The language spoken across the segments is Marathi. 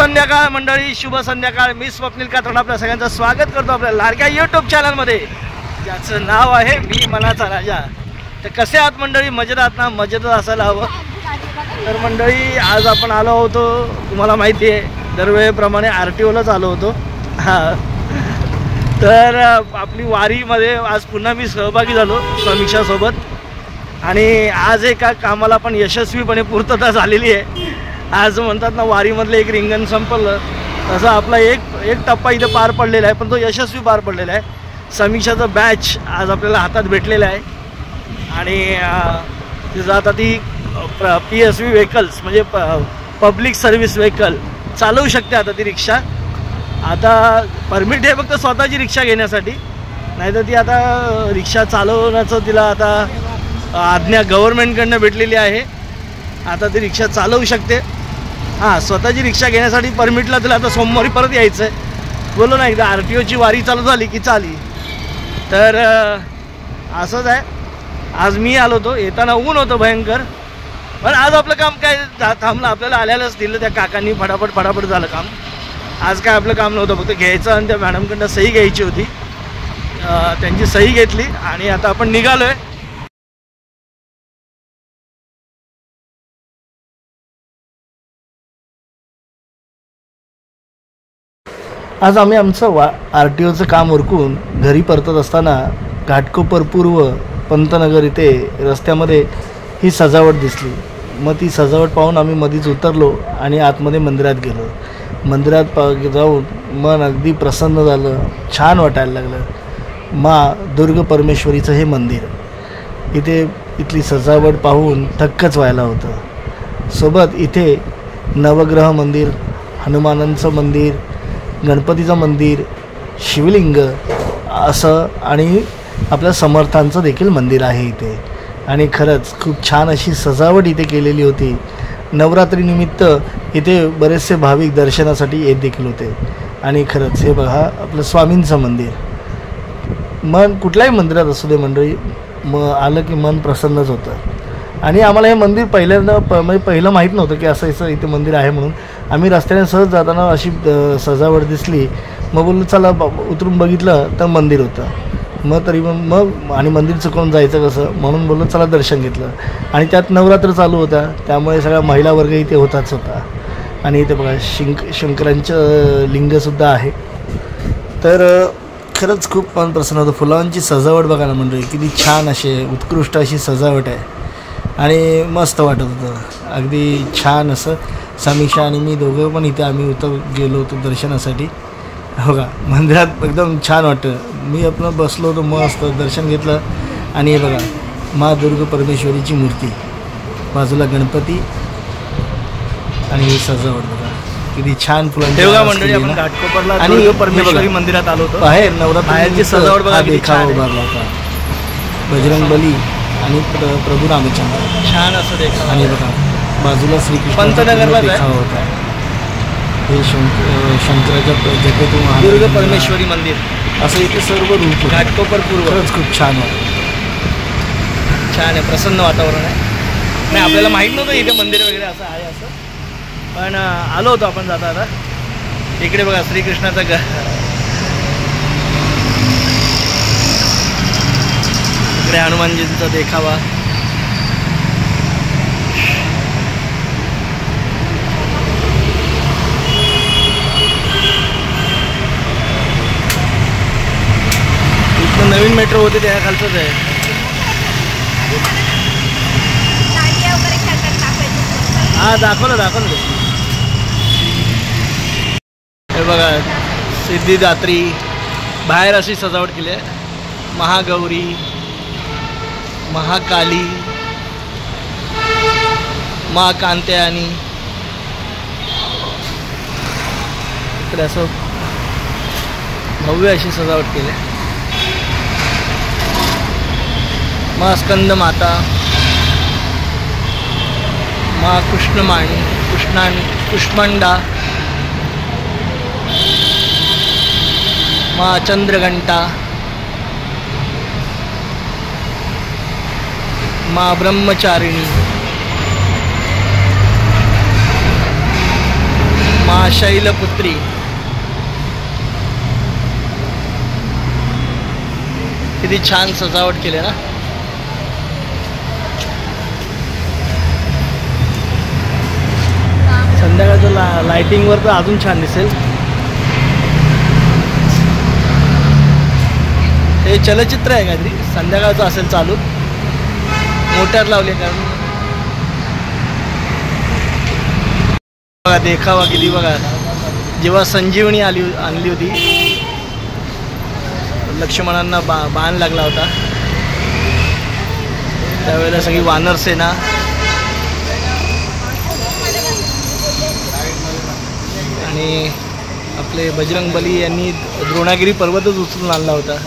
संध्याकाळ मंडळी, शुभ संध्याकाळ. मी स्वप्नील कातरण आपल्या सगळ्यांचं स्वागत करतो आपल्या लाडक्या यूट्यूब चॅनलमध्ये, ज्याचं नाव आहे मी मनाचा राजा. तर कसे आहात मंडळी? मजेत आहात ना? मजेतच असायला हवं. तर मंडळी आज आपण आलो होतो, तुम्हाला माहिती आहे दरवेळेप्रमाणे RTOलाच आलो होतो. हां, तर आपली वारीमध्ये आज पुन्हा मी सहभागी झालो समीक्षासोबत. आणि आज एका कामाला पण यशस्वीपणे पूर्तता झालेली आहे. आज म्हणतात ना वारीमधलं एक रिंगण संपलं तसं आपला एक टप्पा इथे पार पडलेला आहे, पण तो यशस्वी पार पडलेला आहे. समीक्षाचं बॅच आज आपल्याला हातात भेटलेलं आहे. आणि तिथं आता ती PSV व्हेकल्स म्हणजे पब्लिक सर्व्हिस व्हेकल चालवू शकते आता ती रिक्षा. आता परमिट आहे फक्त स्वतःची रिक्षा घेण्यासाठी, नाहीतर ती आता रिक्षा चालवण्याचं तिला आता आज्ञा गव्हर्नमेंटकडनं भेटलेली आहे. आता ती रिक्षा चालवू शकते. हां, स्वतःची रिक्षा घेण्यासाठी परमिटला तिला आता सोमवारी परत यायचं आहे. बोलो ना, एकदा RTOची वारी चालू झाली की चाली. तर असंच आहे. आज मी आलो होतो, येताना ऊन होतं भयंकर, पण आज आपलं काम काय थांबलं, आपल्याला आल्यालाच दिलं त्या काकांनी. फटाफट झालं काम. आज काय आपलं काम नव्हतं, फक्त घ्यायचं आणि त्या मॅडमकडनं सही घ्यायची होती. त्यांची सही घेतली आणि आता आपण निघालो आहे. आज आम्ही आमचं RTOचं काम उरकून घरी परतत असताना घाटकोपर पूर्व पंतनगर इथे रस्त्यामध्ये ही सजावट दिसली. मग ती सजावट पाहून आम्ही मध्येच उतरलो आणि आतमध्ये मंदिरात गेलो. मंदिरात जाऊन मन अगदी प्रसन्न झालं, छान वाटायला लागलं. दुर्ग परमेश्वरीचं हे मंदिर, इथली सजावट पाहून थक्कच व्हायला होतं. सोबत इथे नवग्रह मंदिर, हनुमानांचं मंदिर, गणपतीचं मंदिर, शिवलिंग असं आणि आपल्या समर्थांचं देखील मंदिर आहे इथे. आणि खरंच खूप छान अशी सजावट इथे केलेली होती. नवरात्रीनिमित्त इथे बरेचसे भाविक दर्शनासाठी येत देखील होते. आणि खरंच हे बघा आपलं स्वामींचं मंदिर. मन कुठल्याही मंदिरात असू दे मंडळी, आलं की मन प्रसन्नच होतं. आणि आम्हाला हे मंदिर म्हणजे पहिलं माहीत नव्हतं की असं इथे मंदिर आहे म्हणून. आम्ही रस्त्याने सहज जाताना अशी सजावट दिसली, मग बोललो चला उतरून बघितलं तर मंदिर होतं. मग आणि मंदिर चुकवून जायचं कसं म्हणून बोललो चला दर्शन घेतलं. आणि त्यात नवरात्र चालू होता, त्यामुळे सगळ्या महिला वर्ग इथे होताच होता. आणि इथे बघा शंकरांचं लिंगसुद्धा आहे. तर खरंच खूप मन प्रसन्न होतं. फुलांची सजावट बघा ना मंडळी, किती छान अशी उत्कृष्ट अशी सजावट आहे. आणि मस्त वाटत होतं, अगदी छान असं. समीक्षा आणि मी दोघं पण इथे आम्ही गेलो होतो दर्शनासाठी. हो का, मंदिरात एकदम छान वाटतं. मी आपलं बसलो होतो, मस्त दर्शन घेतलं. आणि हे बघा दुर्ग परमेश्वरीची मूर्ती, बाजूला गणपती आणि ही सजावट बघा किती छान फुलांची मंडळी. आपण घाटकोपरला आणि परमेश्वरी मंदिरात आलो होतो. बाहेर नवरात्राची सजावट बघा, देखावा उभारला होता. बजरंगबली आणि प्रभू रामचंद्र, छान असं देखावा. आणि बघा बाजूला श्रीकृष्ण पंतनगरला देखावा होता. हे शंकराच्या जगतून दुर्ग परमेश्वरी मंदिर असं इथे सर्व रूप घाटकोपर पूर्व. खरंच खूप छान वाटतं, छान आहे, प्रसन्न वातावरण आहे. नाही आपल्याला माहीत नव्हतं इथे मंदिर वगैरे असं आहे असं, पण आलो होतो आपण जाता आता. इकडे बघा श्रीकृष्णाचं इकडे हनुमानजींचा देखावा. इथं नवीन मेट्रो होते त्या खालचंच आहे. हा दाखवलं हे बघा सिद्धिदात्री. बाहेर अशी सजावट केली आहे. महागौरी, महाकाली, मा कांत्यायनी. इकडे असं भव्य अशी सजावट केली आहे. मा स्कंद माता, मा कृष्णमाणी, कुष्मांडा, मा चंद्रघंटा, मा ब्रह्मचारिणी, मा शैलपुत्री. किती छान सजावट केली ना. संध्याकाळचं लाइटिंगवर तर अजून छान दिसेल. हे चलचित्र आहे काहीतरी, संध्याकाळचं असेल चालू. मोटर लावली कारण बघा देखावा किती बघा. जेव्हा संजीवनी आणली होती लक्ष्मणांना बाण लागला होता त्यावेळेला सगळी वानर सेना आणि आपले बजरंगबली यांनी द्रोणागिरी पर्वतच उचलून आणला होता.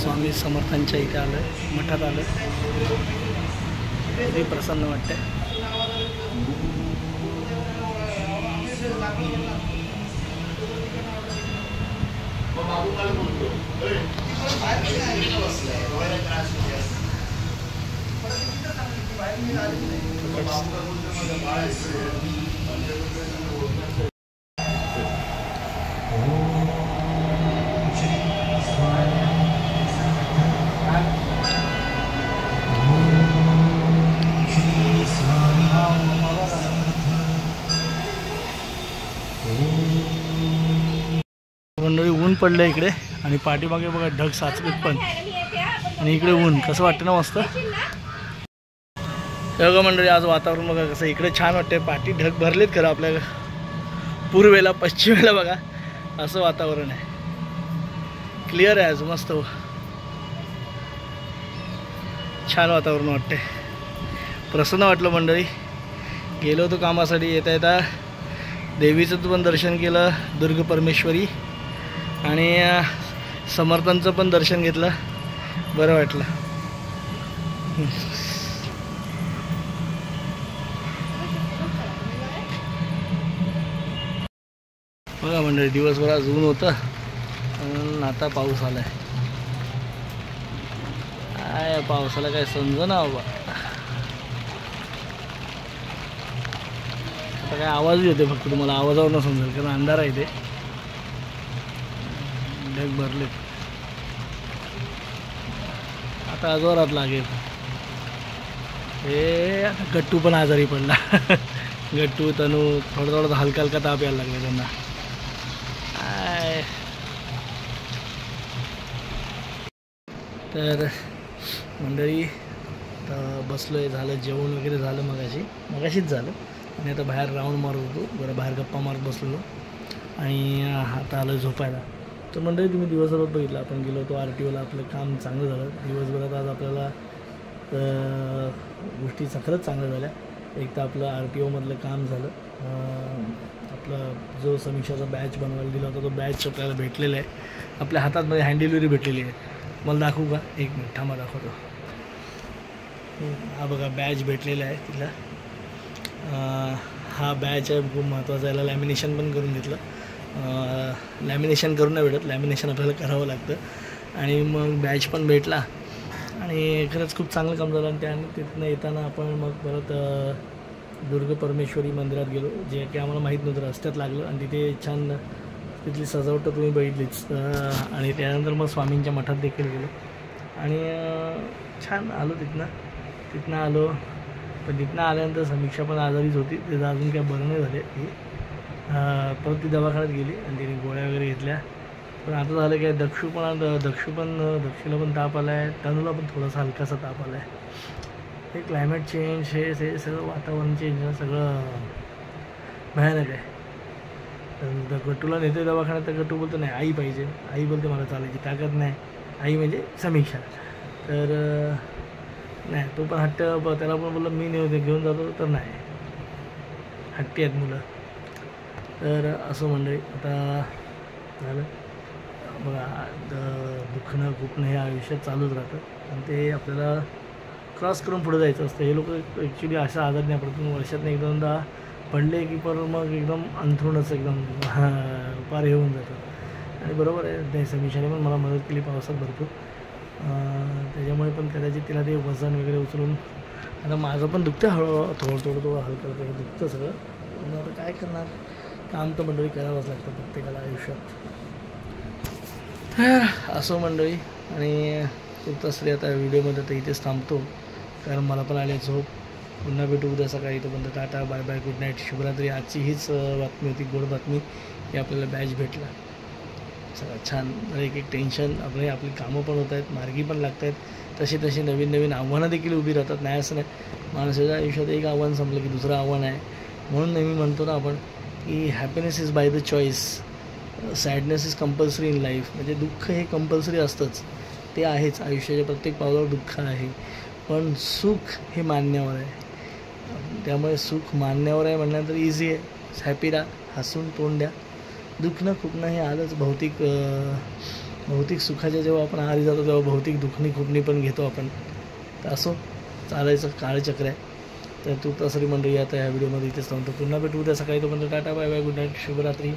स्वामी समर्थांच्या इथे आलं, मठात आलं, किती प्रसन्न वाटतंय. मंडळी ऊन पडलं इकडे आणि पाठीमागे बघा ढग साचलेत पण, आणि इकडे ऊन. कसं वाटतं ना मस्त. बघा मंडळी आज वातावरण बघा कसं इकडे छान वाटतंय. पाठी ढग भरलेत खरं आपल्या पूर्वेला पश्चिमेला बघा असं वातावरण आहे. क्लिअर आहे आज मस्त छान वातावरण वाटतंय. प्रसन्न वाटलं मंडळी. गेलो होतो कामासाठी, येता येता देवीचं पण दर्शन केलं, दुर्ग परमेश्वरी, आणि समर्थांचं पण दर्शन घेतलं. बरं वाटलं. बघा मंडळी दिवसभर आज ऊन होतं आणि आता पाऊस आलाय. काय पावसाला काय समजेना बाबा. आता काय आवाज येते फक्त तुम्हाला आवाजावर न समजेल कारण अंधार आहे. ते ढग भरलेत. आता जोरात लागेल. हे आता गट्टू पण आजारी पडला. गट्टू तनू थोडं हलका हलका ताप यायला लागला त्यांना. तर मंडळी आता बसलोय, झालं जेवण वगैरे झालं मगाशीच झालं, आणि आता बाहेर राऊंड मारत होतो. बरं बाहेर गप्पा मारत बसलेलो आणि आता आलं झोपायला. तर मंडळी तुम्ही दिवसभरात बघितलं आपण गेलो होतो RTOला. आपलं काम चांगलं झालं दिवसभरात. आज आपल्याला गोष्टी खरंच चांगल्या झाल्या. एक तर आपलं RTOमधलं काम झालं. आपला जो समीक्षाचा बॅच बनवायला दिला होता तो बॅच आपल्याला भेटलेला आहे. आपल्या हातामध्ये हँड डिलिव्हरी भेटलेली आहे. मला दाखवू का? एक मिनिट थांबा दाखवतो. हा बघा बॅच भेटलेला आहे तिला. हा बॅच आहे खूप महत्त्वाचा. याला लॅमिनेशन पण करून घेतलं. लॅमिनेशन करून नाही भेटत, लॅमिनेशन आपल्याला करावं लागतं. आणि मग बॅच पण भेटला आणि खरंच खूप चांगलं काम झालं. आणि त्याने तिथनं येताना आपण मग परत दुर्ग परमेश्वरी मंदिरात गेलो, जे की आम्हाला माहीत नव्हतं, रस्त्यात लागलं. आणि तिथे छान तिथली सजावट तुम्ही बघितलीच. आणि त्यानंतर मग स्वामींच्या मठात देखील गेलो आणि छान आलो. तिथनं आलो. पण तिथनं आल्यानंतर समीक्षा पण आजारीच होती. तिथं अजून काय बरं नाही झाले. परत ती दवाखान्यात गेली आणि तिने गोळ्या वगैरे घेतल्या. पण आता झालं काय दक्षूला पण ताप आला आहे. तनूला पण थोडासा हलकासा ताप आला आहे. हे क्लायमेट चेंज हे सगळं वातावरण चेंज सगळं भयानक आहे. तर गट्टूला नेते दवाखान्यात तर गट्टू बोलतो नाही आई पाहिजे. आई बोलते मला चालायची ताकद नाही. आई म्हणजे समीक्षा. तर नाही तो पण हट्ट. त्याला पण बोललं मी घेऊन जातो तर नाही. हट्टी आहेत मुलं. तर असं मंडळी आता झालं बघा. दुखणं खुपणं हे आयुष्यात चालूच राहतं आणि ते आपल्याला क्रॉस करून पुढे जायचं असतं. हे लोक ॲक्च्युली अशा आजार नाही पडत. वर्षातून एक दोनदा पडले की पर मग एकदम अंथरूणच एकदम पार हे होऊन जातं. आणि बरोबर आहे, नाही समीक्षाने पण मला मदत केली पावसात भरपूर, त्याच्यामुळे पण कदाचित तिला ते वजन वगैरे उचलून, आता माझं पण दुखतं हळूहळू, थोडं हलकं हे दुखतं सगळं, पण आता काय करणार, काम तर मंडळी करावंच लागतं प्रत्येकाला आयुष्यात. असो मंडळी, आणि तसरी आता व्हिडिओमध्ये तर इथेच थांबतो, कारण मला पण आले झोप. पुन्हा भेटू उद्या सकाळी. तोपर्यंत tata, bye bye, good night, शुभरात्री. आजची हीच बातमी होती, गोड बातमी, की आपल्याला बॅच भेटला. सगळं छान. एक टेन्शन, आपली कामं पण होत आहेत, मार्गी पण लागत आहेत, तशी नवीन आव्हानं देखील उभी राहतात. नाही असं नाही, माणसाच्या आयुष्यात एक आव्हान संपलं की दुसरं आव्हान आहे. म्हणून नेहमी म्हणतो ना आपण की happiness is by the choice, sadness is compulsory in life. म्हणजे दुःख हे कंपल्सरी असतंच, ते आहेच, आयुष्याच्या प्रत्येक पावलावर दुःख आहे, पण सुख हे मानण्यावर आहे. त्यामुळे सुख मानण्यावर आहे म्हणल्यानंतर इझी आहे, हॅपी राहा, हसून तोंड द्या. दुखणं खुपणं हे आलंच, भौतिक सुखाच्या जेव्हा आपण आहारी जातो तेव्हा भौतिक दुखणी खुपणी पण घेतो आपण. तर असो, चालायचं, काळचक्र आहे. तर तू तसरी मंडळी आता ह्या व्हिडिओमध्ये इथेच थांबतो. पुन्हा भेटू उद्या सकाळी. तोपर्यंत tata, bye bye, good night, शुभरात्री.